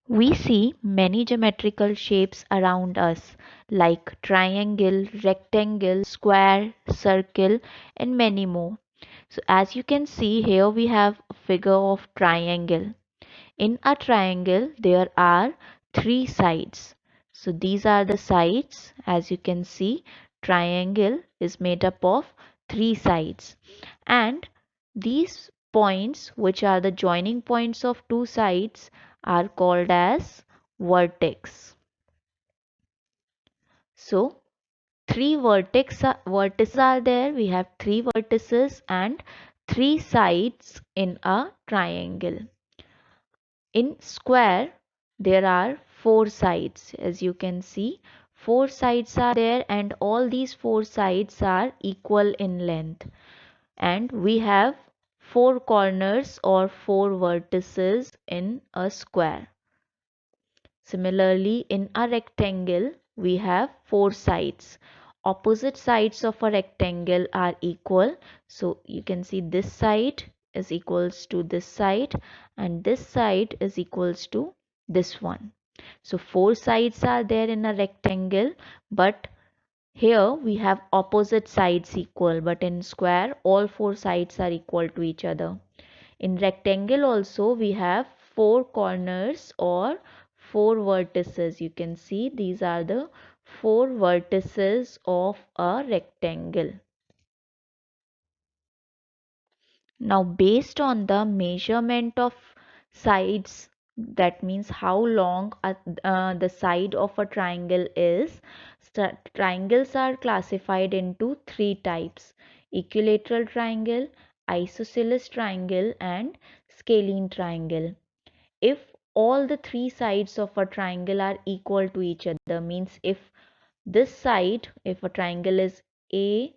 We see many geometrical shapes around us like triangle, rectangle, square, circle and many more. So as you can see here we have a figure of triangle. In a triangle there are three sides. So these are the sides. As you can see, triangle is made up of three sides, and these points, which are the joining points of two sides, are called as vertex. So vertices are there. We have three vertices and three sides in a triangle. In square there are four sides. As you can see, four sides are there and all these four sides are equal in length, and we have four corners or four vertices in a square. Similarly, in a rectangle we have four sides. Opposite sides of a rectangle are equal, so you can see this side is equals to this side and this side is equals to this one. So four sides are there in a rectangle, but here we have opposite sides equal, but in square all four sides are equal to each other. In rectangle also we have four corners or four vertices. You can see these are the four vertices of a rectangle. Now based on the measurement of sides, that means how long the side of a triangle is, triangles are classified into three types: equilateral triangle, isosceles triangle and scalene triangle. If all the three sides of a triangle are equal to each other, means if this side, if a triangle is A,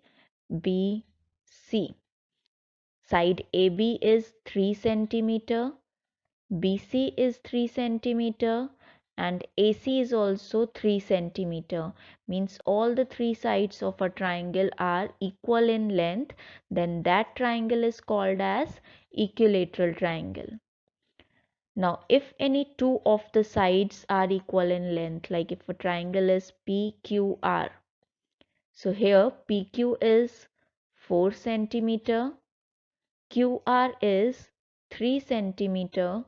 B, C, side AB is 3 centimeter, BC is 3 centimeter and AC is also 3 centimeter, means all the three sides of a triangle are equal in length, then that triangle is called as equilateral triangle. Now if any two of the sides are equal in length, like if a triangle is PQR, so here PQ is 4 centimeter, QR is 3 centimeter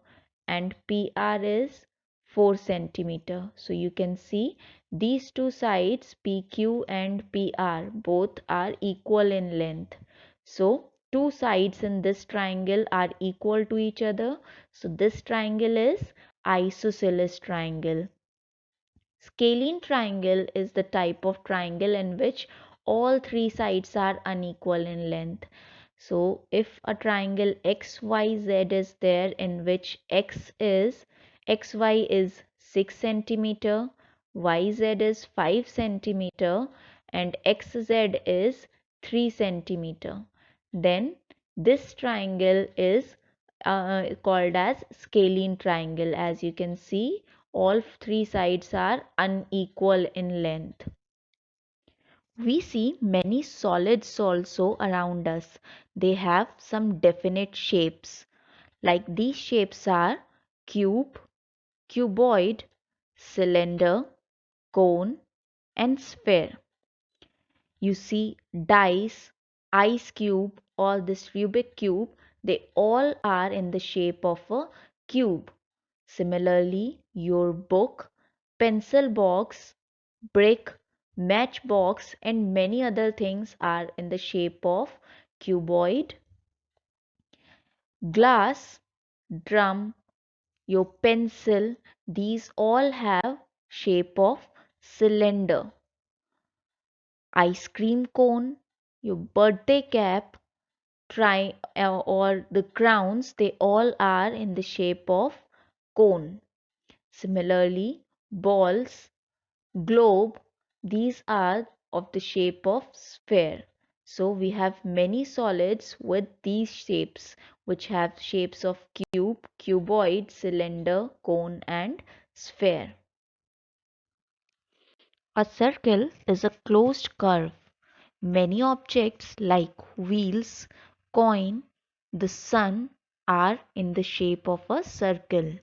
and PR is 4 centimeter. So you can see these two sides PQ and PR both are equal in length. So two sides in this triangle are equal to each other. So this triangle is isosceles triangle. Scalene triangle is the type of triangle in which all three sides are unequal in length. So if a triangle XYZ is there in which XY is 6 centimeter, YZ is 5 centimeter and XZ is 3 centimeter, then this triangle is called as scalene triangle. As you can see, all three sides are unequal in length. We see many solids also around us. They have some definite shapes. Like these shapes are cube, cuboid, cylinder, cone and sphere. You see dice, ice cube or this Rubik cube, they all are in the shape of a cube. Similarly, your book, pencil box, brick, matchbox and many other things are in the shape of cuboid. Glass, drum, your pencil, these all have shape of cylinder. Ice cream cone, your birthday cap, or the crowns, they all are in the shape of cone. Similarly, balls, globe, these are of the shape of sphere. So we have many solids with these shapes, which have shapes of cube, cuboid, cylinder, cone and sphere. A circle is a closed curve. Many objects like wheels, coin, the sun are in the shape of a circle.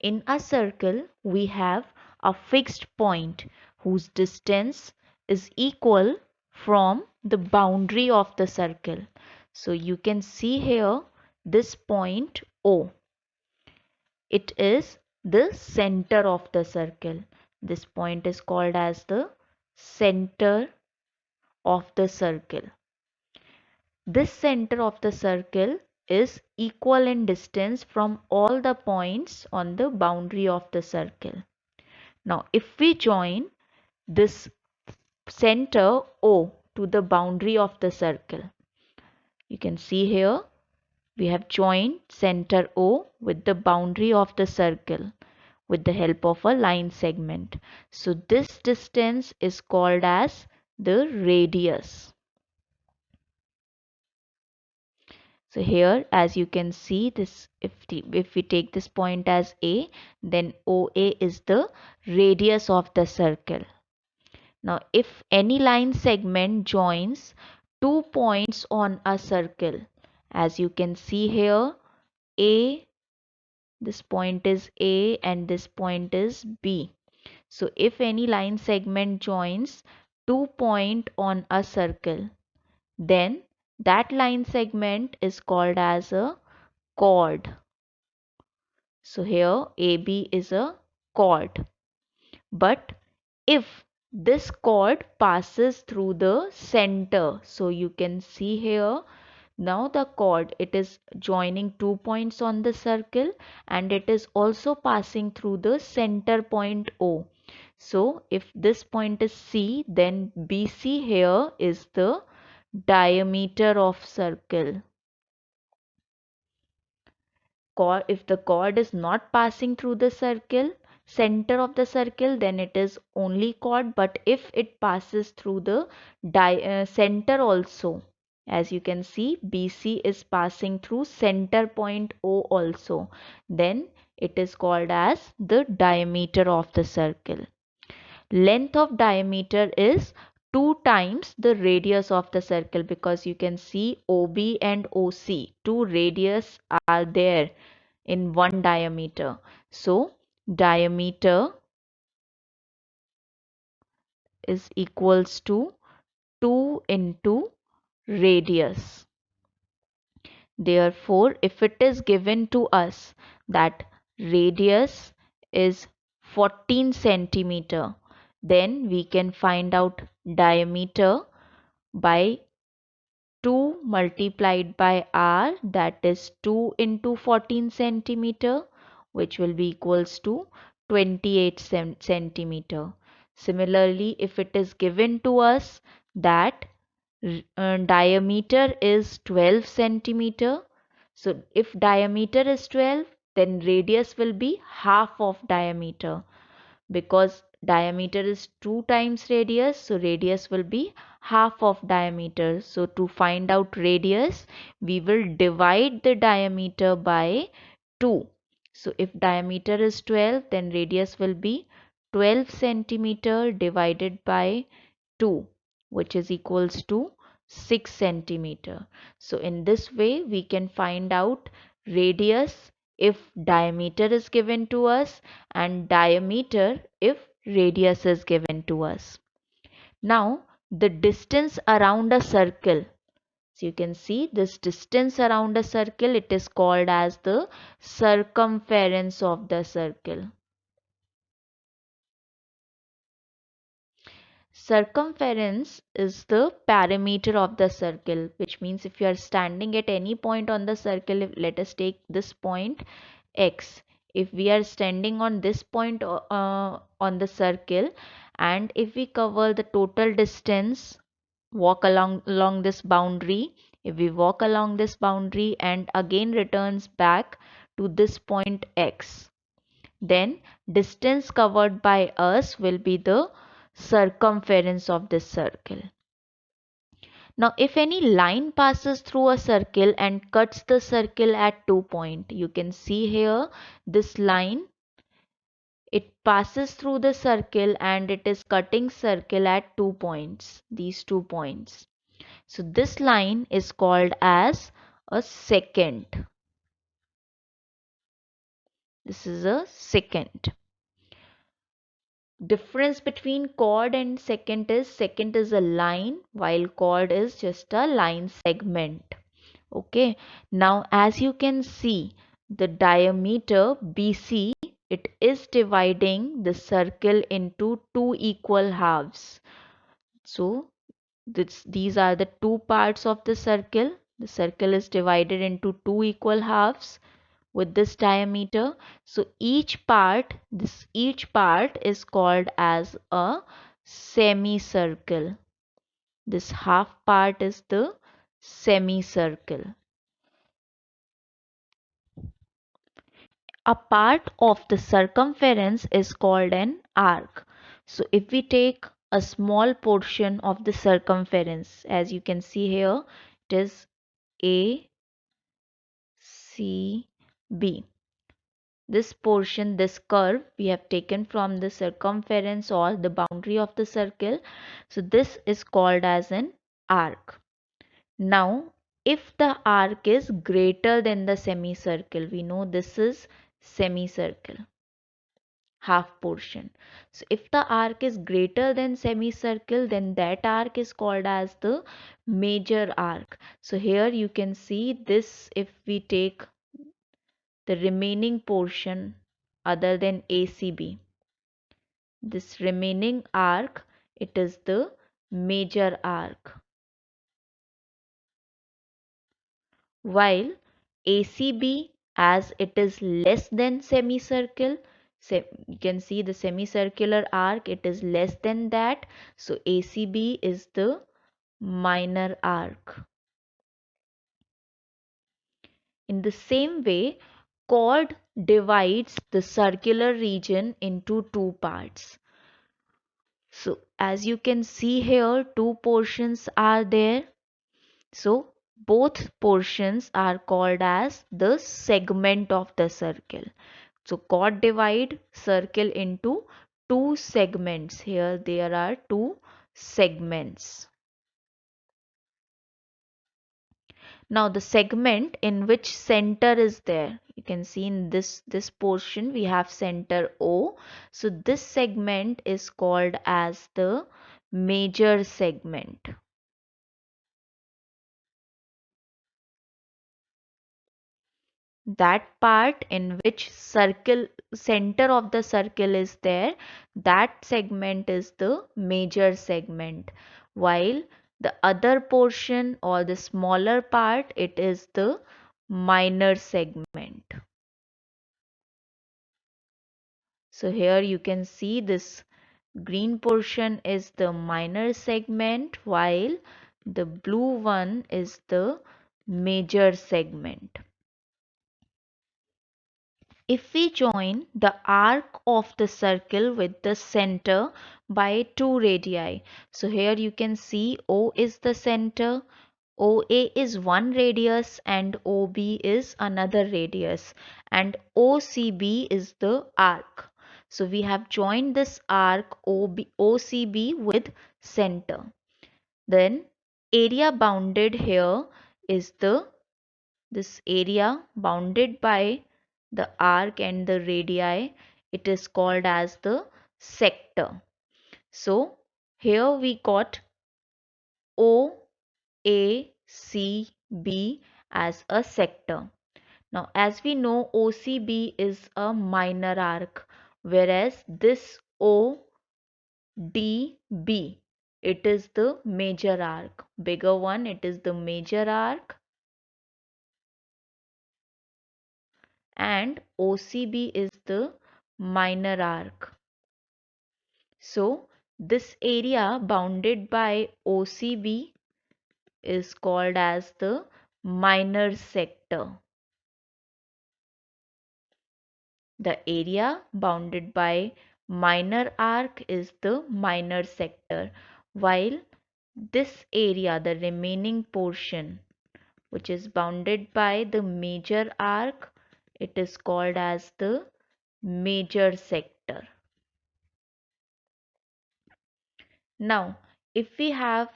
In a circle, we have a fixed point whose distance is equal from the boundary of the circle. So you can see here this point O. It is the center of the circle. This point is called as the center of the circle. This center of the circle is equal in distance from all the points on the boundary of the circle. Now, if we join this center O to the boundary of the circle, you can see here we have joined center O with the boundary of the circle with the help of a line segment. So this distance is called as the radius. So here, as you can see, this if we take this point as A, then OA is the radius of the circle. Now, if any line segment joins two points on a circle, as you can see here, A, this point is A and this point is B. So, if any line segment joins two points on a circle, then that line segment is called as a chord. So here AB is a chord. But if this chord passes through the center, so you can see here now the chord, it is joining two points on the circle and it is also passing through the center point O. So if this point is C, then BC here is the diameter of circle. If the chord is not passing through the center of the circle, then it is only chord. But if it passes through the center also, as you can see, BC is passing through center point O also, then it is called as the diameter of the circle. Length of diameter is 2 times the radius of the circle, because you can see OB and OC, two radius are there in one diameter. So diameter is equals to 2 into radius. Therefore, if it is given to us that radius is 14 centimeter, then we can find out diameter by 2 multiplied by r, that is 2 into 14 centimeter, which will be equals to 28 centimeter. Similarly, if it is given to us that diameter is 12 centimeter, so if diameter is 12, then radius will be half of diameter, because diameter is 2 times radius, so radius will be half of diameter. So to find out radius, we will divide the diameter by 2. So if diameter is 12, then radius will be 12 centimeter divided by 2, which is equals to 6 centimeter. So in this way, we can find out radius if diameter is given to us and diameter if radius is given to us. Now the distance around a circle. So you can see this distance around a circle, it is called as the circumference of the circle. Circumference is the perimeter of the circle, which means if you are standing at any point on the circle, let us take this point X. If we are standing on this point on the circle, and if we cover the total distance, walk along this boundary, if we walk along this boundary and again returns back to this point X, then distance covered by us will be the circumference of this circle. Now if any line passes through a circle and cuts the circle at 2 points, you can see here this line, it passes through the circle and it is cutting circle at 2 points, these 2 points. So this line is called as a secant. This is a secant. Difference between chord and secant is a line, while chord is just a line segment. Okay, now as you can see, the diameter BC, it is dividing the circle into two equal halves. So these are the two parts of the circle. The circle is divided into two equal halves with this diameter. So each part is called as a semicircle. This half part is the semicircle. A part of the circumference is called an arc. So if we take a small portion of the circumference, as you can see here, it is A, C, B. This portion, this curve, we have taken from the circumference or the boundary of the circle. So this is called as an arc. Now, if the arc is greater than the semicircle, we know this is semicircle, half portion. So if the arc is greater than semicircle, then that arc is called as the major arc. So here you can see this, if we take the remaining portion other than ACB, this remaining arc, it is the major arc. While ACB, as it is less than semicircle, you can see the semicircular arc, it is less than that, so ACB is the minor arc. In the same way, chord divides the circular region into two parts. So as you can see here, two portions are there. So both portions are called as the segment of the circle. So chord divide circle into two segments. Here there are two segments. Now the segment in which center is there, you can see in this portion we have center O. So this segment is called as the major segment. That part in which circle center of the circle is there, that segment is the major segment, while the other portion or the smaller part, it is the minor segment. So here you can see this green portion is the minor segment, while the blue one is the major segment. If we join the arc of the circle with the center by two radii, so here you can see O is the center, OA is one radius and OB is another radius, and OCB is the arc. So we have joined this arc OCB with center. Then area bounded here is this area bounded by the arc and the radii, it is called as the sector. So here we got O, A, C, B as a sector. Now as we know, OCB is a minor arc, whereas this ODB, it is the major arc. Bigger one, it is the major arc, and OCB is the minor arc. So this area bounded by OCB is called as the minor sector. The area bounded by minor arc is the minor sector, while this area, the remaining portion, which is bounded by the major arc, it is called as the major sector. Now, if we have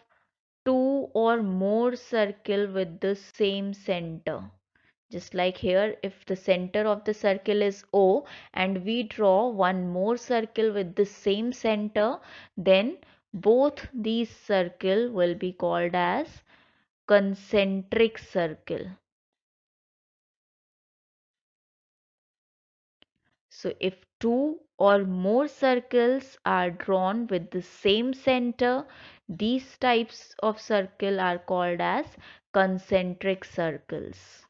two or more circle with the same center, Just like here, if the center of the circle is O and we draw one more circle with the same center, then both these circle will be called as concentric circle. So if two or more circles are drawn with the same center, these types of circle are called as concentric circles.